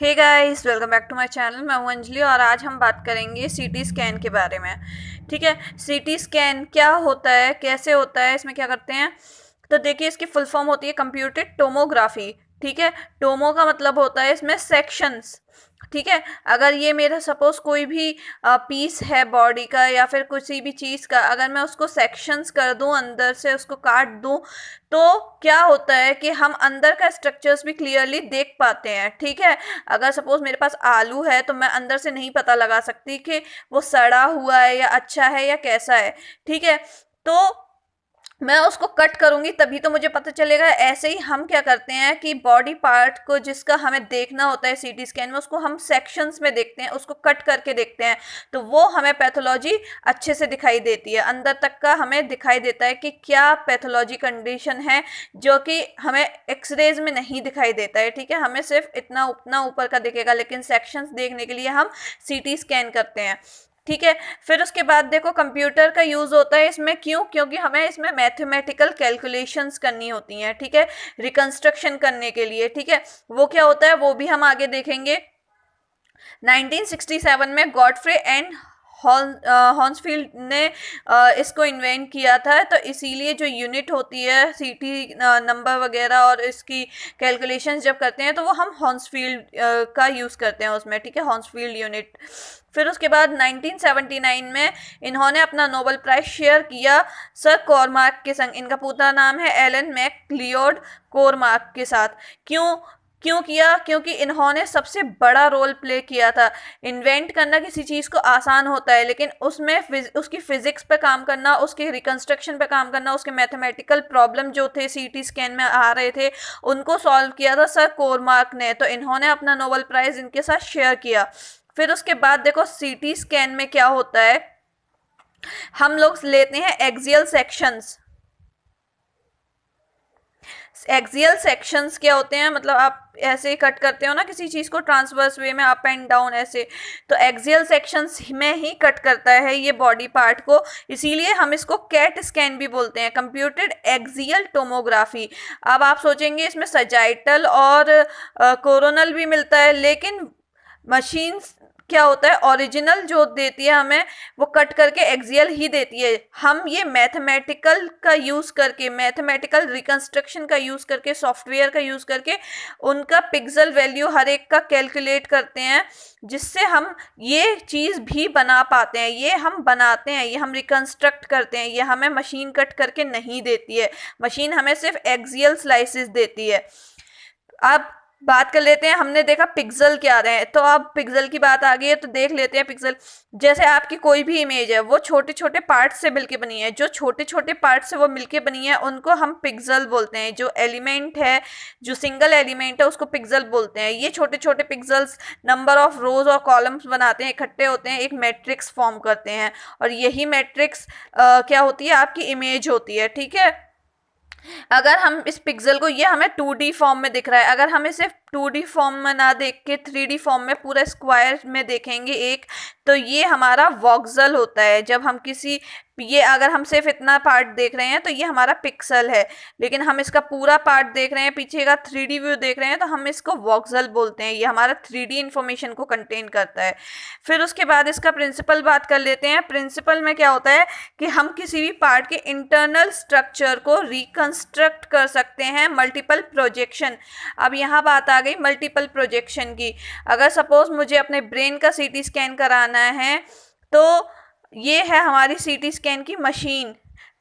Hey guys, welcome back to my channel. मैं हूं अंजलि और आज हम बात करेंगे सीटी स्कैन के बारे में। ठीक है, सीटी स्कैन क्या होता है, कैसे होता है, इसमें क्या करते हैं। तो देखिए, इसकी फुल फॉर्म होती है कंप्यूटेड टोमोग्राफी। ठीक है, टोमो का मतलब होता है इसमें सेक्शंस। ठीक है, अगर ये मेरा सपोज कोई भी पीस है बॉडी का या फिर किसी भी चीज़ का, अगर मैं उसको सेक्शंस कर दूं, अंदर से उसको काट दूं, तो क्या होता है कि हम अंदर का स्ट्रक्चर्स भी क्लियरली देख पाते हैं। ठीक है, अगर सपोज मेरे पास आलू है तो मैं अंदर से नहीं पता लगा सकती कि वो सड़ा हुआ है या अच्छा है या कैसा है। ठीक है, तो मैं उसको कट करूंगी तभी तो मुझे पता चलेगा। ऐसे ही हम क्या करते हैं कि बॉडी पार्ट को जिसका हमें देखना होता है सीटी स्कैन में, उसको हम सेक्शंस में देखते हैं, उसको कट करके देखते हैं, तो वो हमें पैथोलॉजी अच्छे से दिखाई देती है। अंदर तक का हमें दिखाई देता है कि क्या पैथोलॉजी कंडीशन है, जो कि हमें एक्सरेज में नहीं दिखाई देता है। ठीक है, हमें सिर्फ इतना उतना ऊपर का दिखेगा, लेकिन सेक्शंस देखने के लिए हम सीटी स्कैन करते हैं। ठीक है, फिर उसके बाद देखो, कंप्यूटर का यूज़ होता है इसमें। क्यों? क्योंकि हमें इसमें मैथमेटिकल कैलकुलेशंस करनी होती हैं। ठीक है, रिकंस्ट्रक्शन करने के लिए। ठीक है, वो क्या होता है वो भी हम आगे देखेंगे। 1967 में गॉडफ्रे एंड हॉन्सफील्ड ने इसको इन्वेंट किया था। तो इसीलिए जो यूनिट होती है सीटी नंबर वगैरह और इसकी कैलकुलेशन जब करते हैं, तो वो हम हॉन्सफील्ड का यूज़ करते हैं उसमें। ठीक है, हॉन्सफील्ड यूनिट। फिर उसके बाद 1979 में इन्होंने अपना नोबेल प्राइज शेयर किया सर कॉरमार्क के संग। इनका पूरा नाम है एलन मैकलियोड कॉरमार्क के साथ। क्यों क्यों किया? क्योंकि इन्होंने सबसे बड़ा रोल प्ले किया था। इन्वेंट करना किसी चीज़ को आसान होता है, लेकिन उसमें उसकी फिजिक्स पे काम करना, उसके रिकंस्ट्रक्शन पे काम करना, उसके मैथमेटिकल प्रॉब्लम जो थे सीटी स्कैन में आ रहे थे, उनको सॉल्व किया था सर कोरमार्क ने। तो इन्होंने अपना नोबेल प्राइज इनके साथ शेयर किया। फिर उसके बाद देखो, सीटी स्कैन में क्या होता है, हम लोग लेते हैं एक्सियल सेक्शंस। एक्सियल सेक्शंस क्या होते हैं, मतलब आप ऐसे कट करते हो ना किसी चीज़ को ट्रांसवर्स वे में, अप एंड डाउन ऐसे, तो एक्सियल सेक्शंस में ही कट करता है ये बॉडी पार्ट को। इसीलिए हम इसको कैट स्कैन भी बोलते हैं, कंप्यूटेड एक्सियल टोमोग्राफी। अब आप सोचेंगे इसमें सजाइटल और कोरोनल भी मिलता है, लेकिन मशीन क्या होता है, ओरिजिनल जो देती है हमें, वो कट करके एक्सियल ही देती है। हम ये मैथमेटिकल का यूज़ करके, मैथमेटिकल रिकंस्ट्रक्शन का यूज़ करके, सॉफ्टवेयर का यूज़ करके उनका पिक्सल वैल्यू हर एक का कैलकुलेट करते हैं, जिससे हम ये चीज़ भी बना पाते हैं। ये हम बनाते हैं, ये हम रिकंस्ट्रक्ट करते हैं, ये हमें मशीन कट करके नहीं देती है। मशीन हमें सिर्फ एक्सियल स्लाइसिस देती है। अब बात कर लेते हैं, हमने देखा पिक्सल क्या रहे हैं, तो अब पिक्सल की बात आ गई है, तो देख लेते हैं पिक्सल। जैसे आपकी कोई भी इमेज है, वो छोटे छोटे पार्ट से मिलके बनी है। जो छोटे छोटे पार्ट से वो मिलके बनी है, उनको हम पिक्सल बोलते हैं। जो एलिमेंट है, जो सिंगल एलिमेंट है, उसको पिक्सल बोलते हैं। ये छोटे छोटे पिक्सल्स नंबर ऑफ रोज और कॉलम्स बनाते हैं, इकट्ठे होते हैं, एक मैट्रिक्स फॉर्म करते हैं, और यही मैट्रिक्स क्या होती है, आपकी इमेज होती है। ठीक है, अगर हम इस पिक्सल को, ये हमें 2D फॉर्म में दिख रहा है, अगर हम इसे 2D फॉर्म में ना देख के 3D फॉर्म में पूरा स्क्वायर में देखेंगे एक, तो ये हमारा वॉक्सल होता है। जब हम किसी, ये अगर हम सिर्फ इतना पार्ट देख रहे हैं तो ये हमारा पिक्सल है, लेकिन हम इसका पूरा पार्ट देख रहे हैं, पीछे का 3D व्यू देख रहे हैं, तो हम इसको वॉक्सल बोलते हैं। ये हमारा 3D इंफॉर्मेशन को कंटेन करता है। फिर उसके बाद इसका प्रिंसिपल बात कर लेते हैं। प्रिंसिपल में क्या होता है कि हम किसी भी पार्ट के इंटरनल स्ट्रक्चर को रिकंस्ट्रक्ट कर सकते हैं, मल्टीपल प्रोजेक्शन। अब यहाँ बात आ गई मल्टीपल प्रोजेक्शन की। अगर सपोज मुझे अपने ब्रेन का सीटी स्कैन कराना है, तो ये है हमारी सीटी स्कैन की मशीन।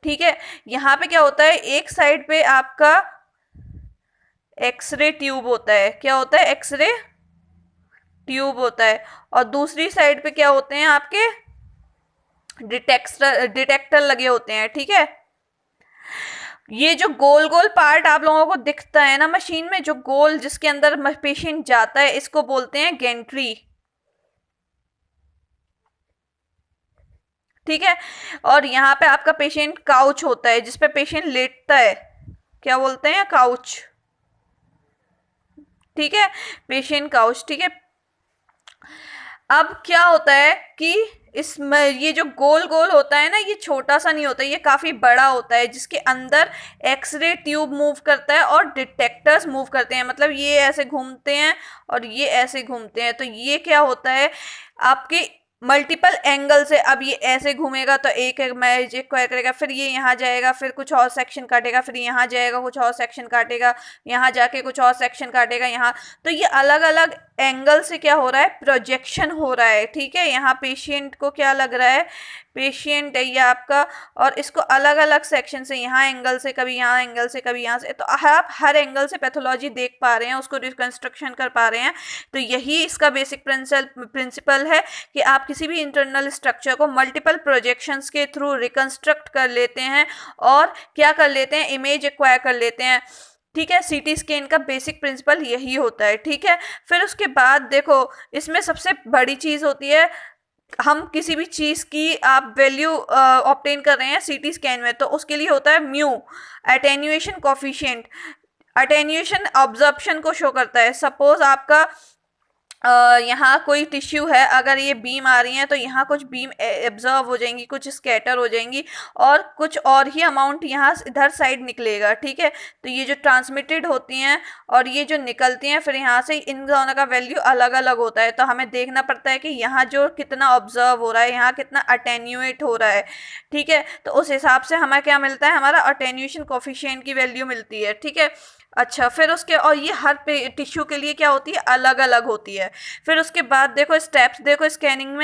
ठीक है, यहाँ पे क्या होता है, एक साइड पे आपका एक्सरे ट्यूब होता है। क्या होता है? एक्सरे ट्यूब होता है। और दूसरी साइड पे क्या होते हैं, आपके डिटेक्टर लगे होते हैं। ठीक है, ये जो गोल गोल पार्ट आप लोगों को दिखता है ना मशीन में, जो गोल जिसके अंदर पेशेंट जाता है, इसको बोलते हैं गेंट्री। ठीक है, और यहाँ पे आपका पेशेंट काउच होता है, जिसपे पेशेंट लेटता है, क्या बोलते हैं? काउच। ठीक है, पेशेंट काउच। ठीक है, अब क्या होता है कि इसमें ये जो गोल गोल होता है ना, ये छोटा सा नहीं होता, ये काफी बड़ा होता है, जिसके अंदर एक्सरे ट्यूब मूव करता है और डिटेक्टर्स मूव करते हैं। मतलब ये ऐसे घूमते हैं और ये ऐसे घूमते हैं। तो ये क्या होता है, आपके मल्टीपल एंगल से, अब ये ऐसे घूमेगा तो एक इमेज एक्वायर करेगा, फिर ये यहाँ जाएगा, फिर कुछ और सेक्शन काटेगा, फिर यहाँ जाएगा, कुछ और सेक्शन काटेगा, यहाँ जाके कुछ और सेक्शन काटेगा यहाँ। तो ये अलग अलग एंगल से क्या हो रहा है, प्रोजेक्शन हो रहा है। ठीक है, यहाँ पेशेंट को क्या लग रहा है, पेशेंट है ये आपका, और इसको अलग अलग सेक्शन से, यहाँ एंगल से, कभी यहाँ एंगल से, कभी यहाँ से, तो आप हर एंगल से पैथोलॉजी देख पा रहे हैं, उसको रिकंस्ट्रक्शन कर पा रहे हैं। तो यही इसका बेसिक प्रिंसिपल है कि आप किसी भी इंटरनल स्ट्रक्चर को मल्टीपल प्रोजेक्शंस के थ्रू रिकंस्ट्रक्ट कर लेते हैं और क्या कर लेते हैं, इमेज एक्वायर कर लेते हैं। ठीक है, सीटी स्कैन का बेसिक प्रिंसिपल यही होता है। ठीक है, फिर उसके बाद देखो, इसमें सबसे बड़ी चीज होती है, हम किसी भी चीज की आप वैल्यू ऑब्टेन कर रहे हैं सीटी स्कैन में, तो उसके लिए होता है mu, attenuation coefficient. Attenuation absorption को शो करता है। सपोज आपका यहाँ कोई टिश्यू है, अगर ये बीम आ रही है तो यहाँ कुछ बीम एब्जॉर्व हो जाएंगी, कुछ स्कैटर हो जाएंगी, और कुछ और ही अमाउंट यहाँ इधर साइड निकलेगा। ठीक है, तो ये जो ट्रांसमिटेड होती हैं और ये जो निकलती हैं, फिर यहाँ से इन दोनों का वैल्यू अलग अलग होता है। तो हमें देखना पड़ता है कि यहाँ जो कितना ऑब्जर्व हो रहा है, यहाँ कितना अटेन्यूएट हो रहा है। ठीक है, तो उस हिसाब से हमें क्या मिलता है, हमारा अटेन्यूएशन कोफिशिएंट की वैल्यू मिलती है। ठीक है, अच्छा, फिर उसके, और ये हर टिश्यू के लिए क्या होती है, अलग अलग होती है। फिर उसके बाद देखो स्टेप्स, देखो स्कैनिंग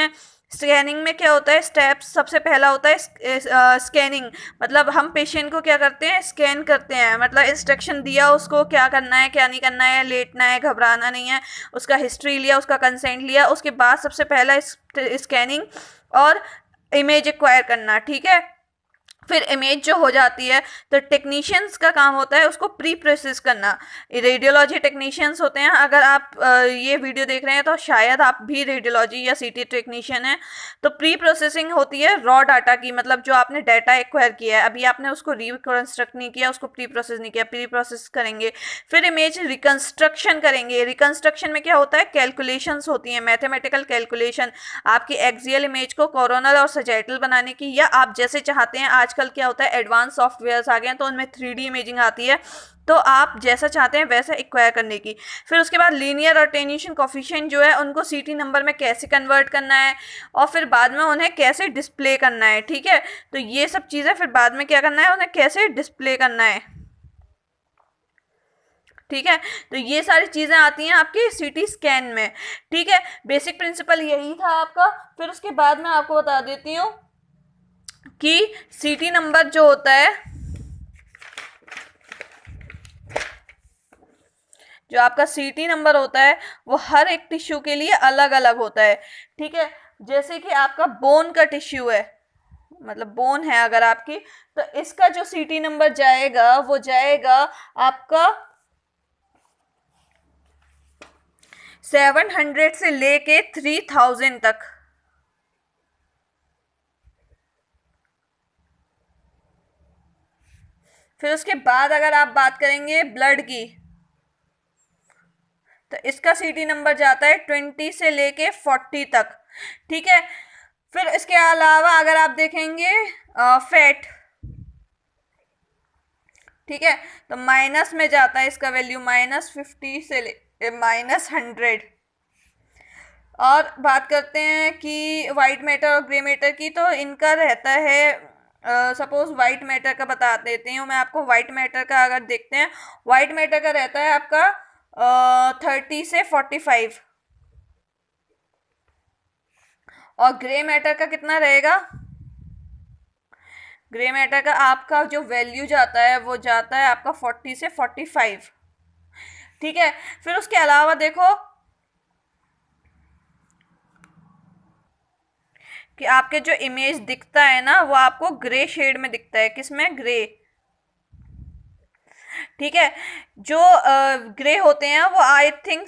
में क्या होता है, स्टेप्स सबसे पहला होता है स्कैनिंग। मतलब हम पेशेंट को क्या करते हैं, स्कैन करते हैं, मतलब इंस्ट्रक्शन दिया उसको क्या करना है, क्या नहीं करना है, लेटना है, घबराना नहीं है, उसका हिस्ट्री लिया, उसका कंसेंट लिया, उसके बाद सबसे पहला स्कैनिंग और इमेज एक्वायर करना। ठीक है, फिर इमेज जो हो जाती है तो टेक्नीशियंस का काम होता है उसको प्री प्रोसेस करना। रेडियोलॉजी टेक्नीशियंस होते हैं, अगर आप ये वीडियो देख रहे हैं तो शायद आप भी रेडियोलॉजी या सीटी टेक्नीशियन हैं। तो प्री प्रोसेसिंग होती है रॉ डाटा की, मतलब जो आपने डाटा एक्वायर किया है, अभी आपने उसको रिकंस्ट्रक्ट नहीं किया, उसको प्री प्रोसेस नहीं किया, प्री प्रोसेस करेंगे। फिर इमेज रिकंस्ट्रक्शन करेंगे। रिकंस्ट्रक्शन में क्या होता है, कैलकुलेशंस होती हैं, मैथमेटिकल कैलकुलेशन, आपकी एक्सियल इमेज को कोरोनल और सैजिटल बनाने की, या आप जैसे चाहते हैं। आजकल क्या होता है, एडवांस सॉफ्टवेयर्स आ गए हैं तो उनमें 3D इमेजिंग आती है, तो आप जैसा चाहते हैं वैसा एक्वायर करने की। फिर उसके बाद लीनियर अटेन्यूएशन कोफिशिएंट जो है उनको सीटी नंबर में कैसे कन्वर्ट करना है, और फिर बाद में उन्हें कैसे डिस्प्ले करना है। ठीक है, तो ये सब चीज़ें फिर बाद में क्या करना है, उन्हें कैसे डिस्प्ले करना है। ठीक है, तो ये सारी चीज़ें आती हैं आपके सीटी स्कैन में। ठीक है, बेसिक प्रिंसिपल यही था आपका। फिर उसके बाद मैं आपको बता देती हूँ कि सीटी नंबर जो होता है, जो आपका सीटी नंबर होता है वो हर एक टिश्यू के लिए अलग अलग होता है। ठीक है, जैसे कि आपका बोन का टिश्यू है, मतलब बोन है अगर आपकी, तो इसका जो सीटी नंबर जाएगा वो जाएगा आपका 700 से लेके 3000 तक। फिर उसके बाद अगर आप बात करेंगे ब्लड की, तो इसका सीटी नंबर जाता है 20 से लेके 40 तक। ठीक है, फिर इसके अलावा अगर आप देखेंगे फैट, ठीक है, तो माइनस में जाता है इसका वैल्यू -50 से ले -100। और बात करते हैं कि वाइट मैटर और ग्रे मैटर की, तो इनका रहता है, सपोज वाइट मैटर का बता देती हूँ मैं आपको। वाइट मैटर का अगर देखते हैं, वाइट मैटर का रहता है आपका 30 से 45, और ग्रे मैटर का कितना रहेगा, ग्रे मैटर का आपका जो वैल्यू जाता है वो जाता है आपका 40 से 45। ठीक है, फिर उसके अलावा देखो कि आपके जो इमेज दिखता है ना वो आपको ग्रे शेड में दिखता है, किसमें, ग्रे। ठीक है, जो ग्रे होते हैं वो आई थिंक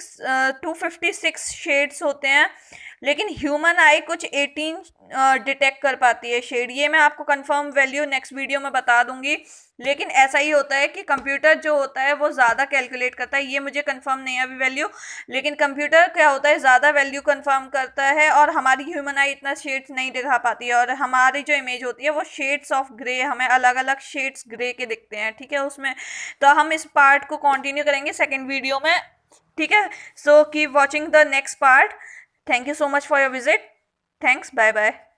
256 शेड्स होते हैं। लेकिन ह्यूमन आई कुछ 18 डिटेक्ट कर पाती है शेड। ये मैं आपको कंफर्म वैल्यू नेक्स्ट वीडियो में बता दूंगी। लेकिन ऐसा ही होता है कि कंप्यूटर जो होता है वो ज़्यादा कैलकुलेट करता है, ये मुझे कंफर्म नहीं है अभी वैल्यू। लेकिन कंप्यूटर क्या होता है, ज़्यादा वैल्यू कंफर्म करता है, और हमारी ह्यूमन आई इतना शेड्स नहीं दिखा पाती है। और हमारी जो इमेज होती है वो शेड्स ऑफ ग्रे, हमें अलग अलग शेड्स ग्रे के दिखते हैं, ठीक है उसमें। तो हम इस पार्ट को कंटिन्यू करेंगे सेकेंड वीडियो में, ठीक है। So keep watching the next part. Thank you so much for your visit. Thanks, bye bye.